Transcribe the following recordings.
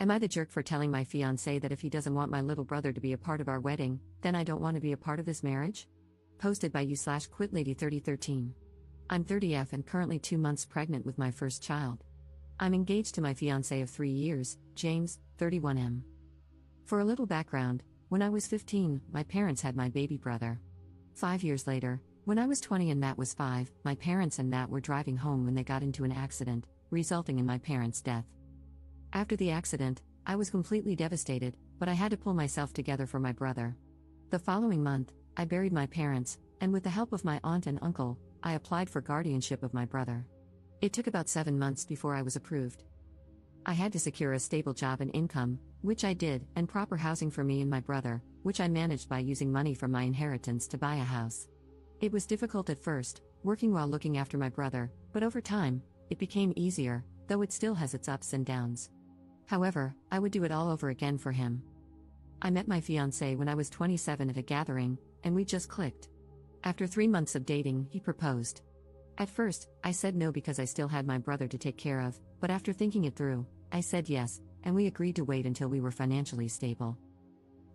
Am I the jerk for telling my fiancé that if he doesn't want my little brother to be a part of our wedding, then I don't want to be a part of this marriage? Posted by you/QuitLady3013. I'm 30F and currently 2 months pregnant with my first child. I'm engaged to my fiancé of 3 years, James, 31M. For a little background, when I was 15, my parents had my baby brother. 5 years later, when I was 20 and Matt was 5, my parents and Matt were driving home when they got into an accident, resulting in my parents' death. After the accident, I was completely devastated, but I had to pull myself together for my brother. The following month, I buried my parents, and with the help of my aunt and uncle, I applied for guardianship of my brother. It took about 7 months before I was approved. I had to secure a stable job and income, which I did, and proper housing for me and my brother, which I managed by using money from my inheritance to buy a house. It was difficult at first, working while looking after my brother, but over time, it became easier, though it still has its ups and downs. However, I would do it all over again for him. I met my fiancé when I was 27 at a gathering, and we just clicked. After 3 months of dating, he proposed. At first, I said no because I still had my brother to take care of, but after thinking it through, I said yes, and we agreed to wait until we were financially stable.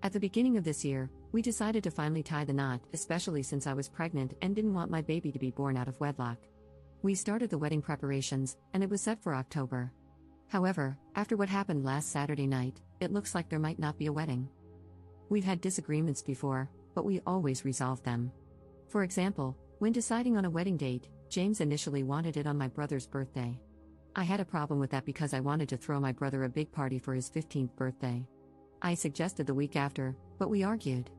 At the beginning of this year, we decided to finally tie the knot, especially since I was pregnant and didn't want my baby to be born out of wedlock. We started the wedding preparations, and it was set for October. However, after what happened last Saturday night, it looks like there might not be a wedding. We've had disagreements before, but we always resolve them. For example, when deciding on a wedding date, James initially wanted it on my brother's birthday. I had a problem with that because I wanted to throw my brother a big party for his 15th birthday. I suggested the week after, but we argued.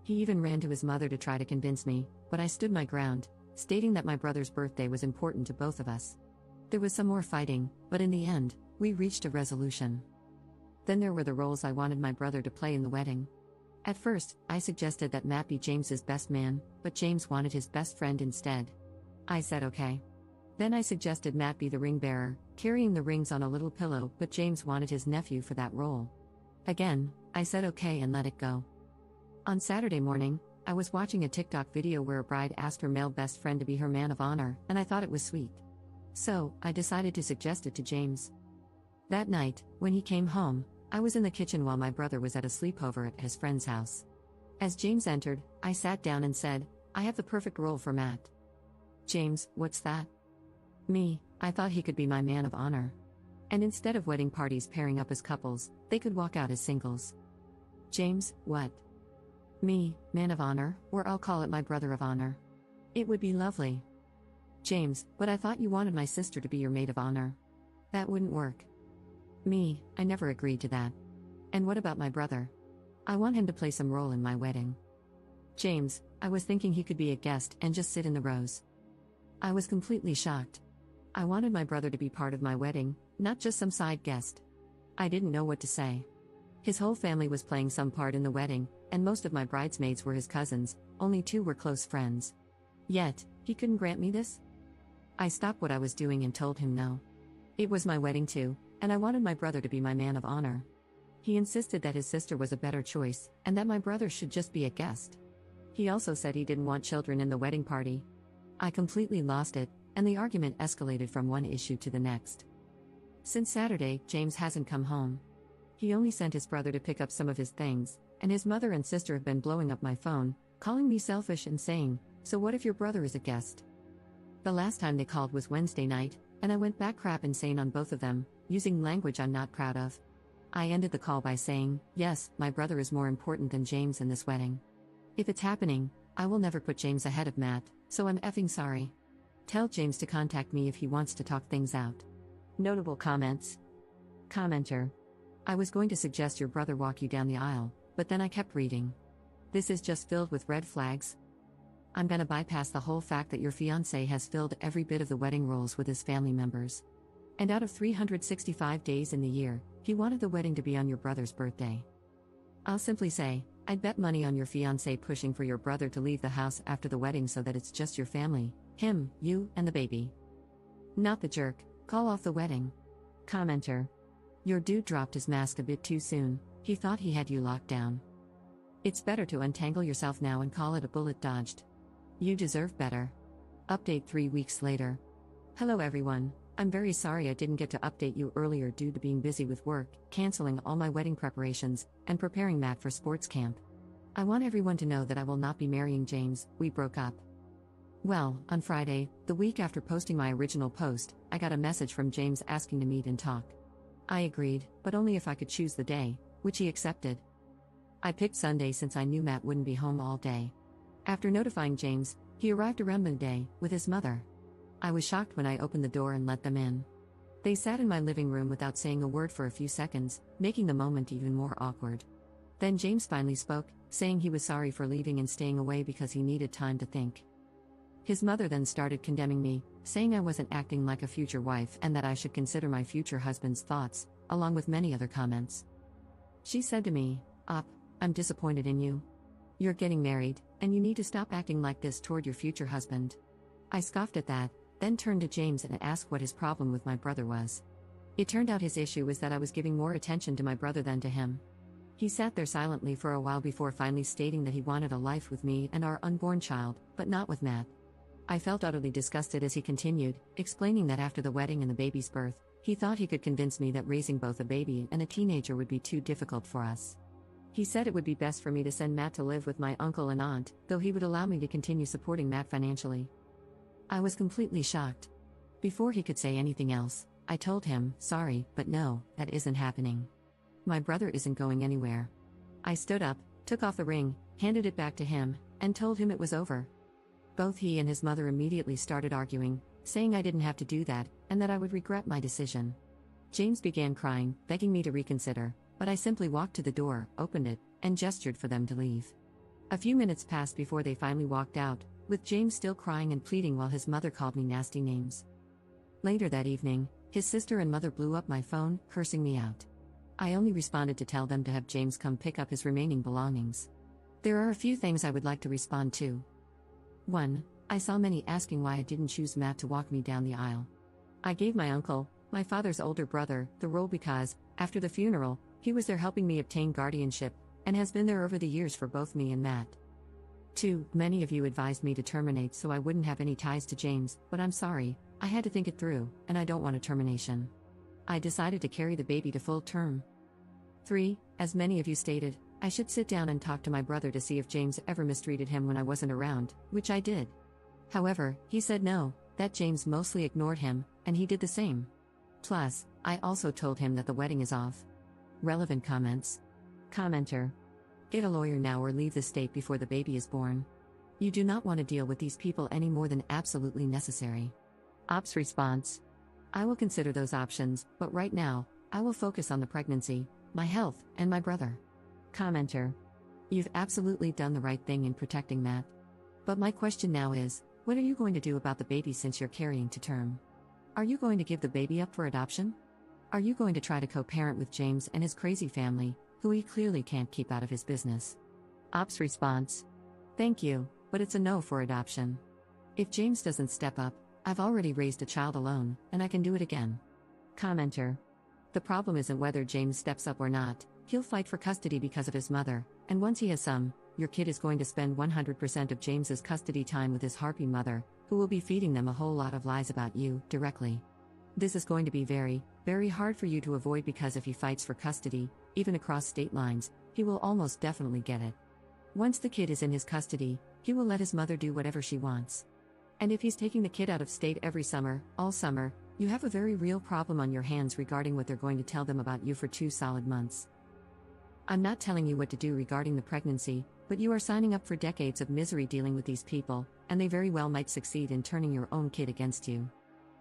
He even ran to his mother to try to convince me, but I stood my ground, stating that my brother's birthday was important to both of us. There was some more fighting, but in the end, we reached a resolution. Then there were the roles I wanted my brother to play in the wedding. At first, I suggested that Matt be James's best man, but James wanted his best friend instead. I said okay. Then I suggested Matt be the ring bearer, carrying the rings on a little pillow, but James wanted his nephew for that role. Again, I said okay and let it go. On Saturday morning, I was watching a TikTok video where a bride asked her male best friend to be her man of honor, and I thought it was sweet. So, I decided to suggest it to James. That night, when he came home, I was in the kitchen while my brother was at a sleepover at his friend's house. As James entered, I sat down and said, "I have the perfect role for Matt." "James, what's that?" "Me, I thought he could be my man of honor. And instead of wedding parties pairing up as couples, they could walk out as singles." "James, what?" "Me, man of honor, or I'll call it my brother of honor. It would be lovely." "James, but I thought you wanted my sister to be your maid of honor." "That wouldn't work." "Me, I never agreed to that. And what about my brother? I want him to play some role in my wedding." "James, I was thinking he could be a guest and just sit in the rows." I was completely shocked. I wanted my brother to be part of my wedding, not just some side guest. I didn't know what to say. His whole family was playing some part in the wedding, and most of my bridesmaids were his cousins, only 2 were close friends. Yet, he couldn't grant me this? I stopped what I was doing and told him no. It was my wedding too, and I wanted my brother to be my man of honor. He insisted that his sister was a better choice, and that my brother should just be a guest. He also said he didn't want children in the wedding party. I completely lost it, and the argument escalated from one issue to the next. Since Saturday, James hasn't come home. He only sent his brother to pick up some of his things, and his mother and sister have been blowing up my phone, calling me selfish and saying, "So what if your brother is a guest?" The last time they called was Wednesday night, and I went back crap insane on both of them, using language I'm not proud of. I ended the call by saying, "Yes, my brother is more important than James in this wedding. If it's happening, I will never put James ahead of Matt, so I'm effing sorry. Tell James to contact me if he wants to talk things out." Notable comments. Commenter. I was going to suggest your brother walk you down the aisle, but then I kept reading. This is just filled with red flags. I'm gonna bypass the whole fact that your fiancé has filled every bit of the wedding roles with his family members. And out of 365 days in the year, he wanted the wedding to be on your brother's birthday. I'll simply say, I'd bet money on your fiancé pushing for your brother to leave the house after the wedding so that it's just your family, him, you, and the baby. Not the jerk, call off the wedding. Commenter. Your dude dropped his mask a bit too soon, he thought he had you locked down. It's better to untangle yourself now and call it a bullet dodged. You deserve better. Update 3 weeks later. Hello everyone, I'm very sorry I didn't get to update you earlier due to being busy with work, canceling all my wedding preparations, and preparing Matt for sports camp. I want everyone to know that I will not be marrying James. We broke up. Well, on Friday, the week after posting my original post, I got a message from James asking to meet and talk. I agreed, but only if I could choose the day, which he accepted. I picked Sunday since I knew Matt wouldn't be home all day. After notifying James, he arrived around midday with his mother. I was shocked when I opened the door and let them in. They sat in my living room without saying a word for a few seconds, making the moment even more awkward. Then James finally spoke, saying he was sorry for leaving and staying away because he needed time to think. His mother then started condemning me, saying I wasn't acting like a future wife and that I should consider my future husband's thoughts, along with many other comments. She said to me, I'm disappointed in you. You're getting married, and you need to stop acting like this toward your future husband. I scoffed at that, then turned to James and asked what his problem with my brother was. It turned out his issue was that I was giving more attention to my brother than to him. He sat there silently for a while before finally stating that he wanted a life with me and our unborn child, but not with Matt. I felt utterly disgusted as he continued, explaining that after the wedding and the baby's birth, he thought he could convince me that raising both a baby and a teenager would be too difficult for us. He said it would be best for me to send Matt to live with my uncle and aunt, though he would allow me to continue supporting Matt financially. I was completely shocked. Before he could say anything else, I told him, sorry, but no, that isn't happening. My brother isn't going anywhere. I stood up, took off the ring, handed it back to him, and told him it was over. Both he and his mother immediately started arguing, saying I didn't have to do that, and that I would regret my decision. James began crying, begging me to reconsider, but I simply walked to the door, opened it, and gestured for them to leave. A few minutes passed before they finally walked out, with James still crying and pleading while his mother called me nasty names. Later that evening, his sister and mother blew up my phone, cursing me out. I only responded to tell them to have James come pick up his remaining belongings. There are a few things I would like to respond to. 1. I saw many asking why I didn't choose Matt to walk me down the aisle. I gave my uncle, my father's older brother, the role because, after the funeral, he was there helping me obtain guardianship, and has been there over the years for both me and Matt. 2. Many of you advised me to terminate so I wouldn't have any ties to James, but I'm sorry, I had to think it through, and I don't want a termination. I decided to carry the baby to full term. 3. As many of you stated, I should sit down and talk to my brother to see if James ever mistreated him when I wasn't around, which I did. However, he said no, that James mostly ignored him, and he did the same. Plus, I also told him that the wedding is off. Relevant comments. Commenter. Get a lawyer now or leave the state before the baby is born. You do not want to deal with these people any more than absolutely necessary. Ops response. I will consider those options, but right now, I will focus on the pregnancy, my health, and my brother. Commenter. You've absolutely done the right thing in protecting Matt. But my question now is, what are you going to do about the baby since you're carrying to term? Are you going to give the baby up for adoption? Are you going to try to co-parent with James and his crazy family, who he clearly can't keep out of his business? Ops response. Thank you, but it's a no for adoption. If James doesn't step up, I've already raised a child alone, and I can do it again. Commenter. The problem isn't whether James steps up or not, he'll fight for custody because of his mother, and once he has some, your kid is going to spend 100% of James's custody time with his harpy mother, who will be feeding them a whole lot of lies about you, directly. This is going to be very, very hard for you to avoid because if he fights for custody, even across state lines, he will almost definitely get it. Once the kid is in his custody, he will let his mother do whatever she wants. And if he's taking the kid out of state every summer, all summer, you have a very real problem on your hands regarding what they're going to tell them about you for 2 solid months. I'm not telling you what to do regarding the pregnancy, but you are signing up for decades of misery dealing with these people, and they very well might succeed in turning your own kid against you.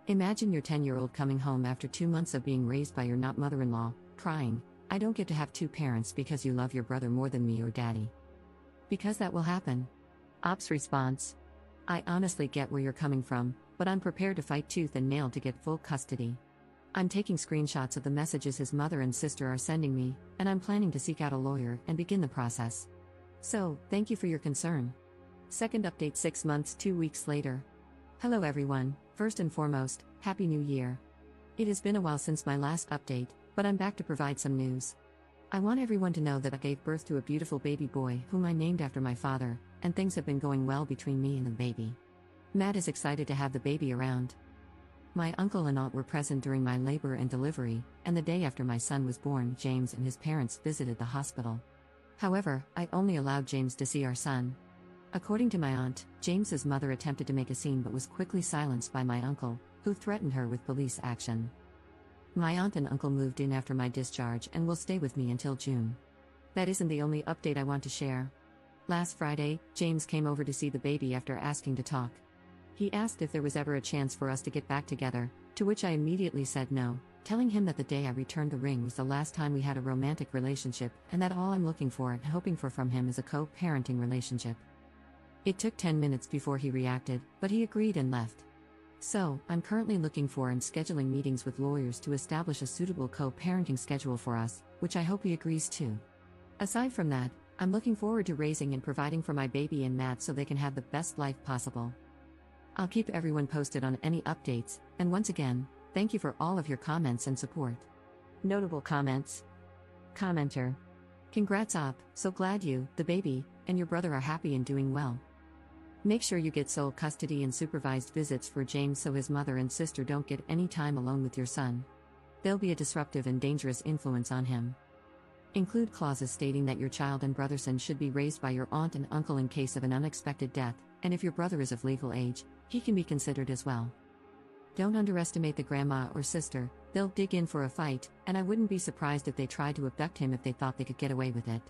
Imagine your 10-year-old coming home after 2 months of being raised by your not mother-in-law, crying, I don't get to have 2 parents because you love your brother more than me or daddy. Because that will happen. Ops response. I honestly get where you're coming from, but I'm prepared to fight tooth and nail to get full custody. I'm taking screenshots of the messages his mother and sister are sending me, and I'm planning to seek out a lawyer and begin the process. So, thank you for your concern. Second update 6 months 2 weeks later. Hello everyone, first and foremost, Happy New Year. It has been a while since my last update, but I'm back to provide some news. I want everyone to know that I gave birth to a beautiful baby boy whom I named after my father, and things have been going well between me and the baby. Matt is excited to have the baby around. My uncle and aunt were present during my labor and delivery, and the day after my son was born, James and his parents visited the hospital. However, I only allowed James to see our son. According to my aunt, James's mother attempted to make a scene but was quickly silenced by my uncle, who threatened her with police action. My aunt and uncle moved in after my discharge and will stay with me until June. That isn't the only update I want to share. Last Friday, James came over to see the baby after asking to talk. He asked if there was ever a chance for us to get back together, to which I immediately said no, telling him that the day I returned the ring was the last time we had a romantic relationship and that all I'm looking for and hoping for from him is a co-parenting relationship. It took 10 minutes before he reacted, but he agreed and left. So, I'm currently looking for and scheduling meetings with lawyers to establish a suitable co-parenting schedule for us, which I hope he agrees to. Aside from that, I'm looking forward to raising and providing for my baby and Matt so they can have the best life possible. I'll keep everyone posted on any updates, and once again, thank you for all of your comments and support. Notable comments. Commenter. Congrats Op, so glad you, the baby, and your brother are happy and doing well. Make sure you get sole custody and supervised visits for James so his mother and sister don't get any time alone with your son. They'll be a disruptive and dangerous influence on him. Include clauses stating that your child and brother son should be raised by your aunt and uncle in case of an unexpected death, and if your brother is of legal age, he can be considered as well. Don't underestimate the grandma or sister, they'll dig in for a fight, and I wouldn't be surprised if they tried to abduct him if they thought they could get away with it.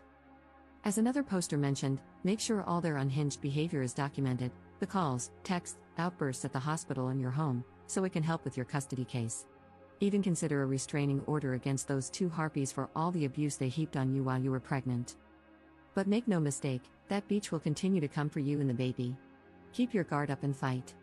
As another poster mentioned, make sure all their unhinged behavior is documented, the calls, texts, outbursts at the hospital and your home, so it can help with your custody case. Even consider a restraining order against those two harpies for all the abuse they heaped on you while you were pregnant. But make no mistake, that beach will continue to come for you and the baby. Keep your guard up and fight.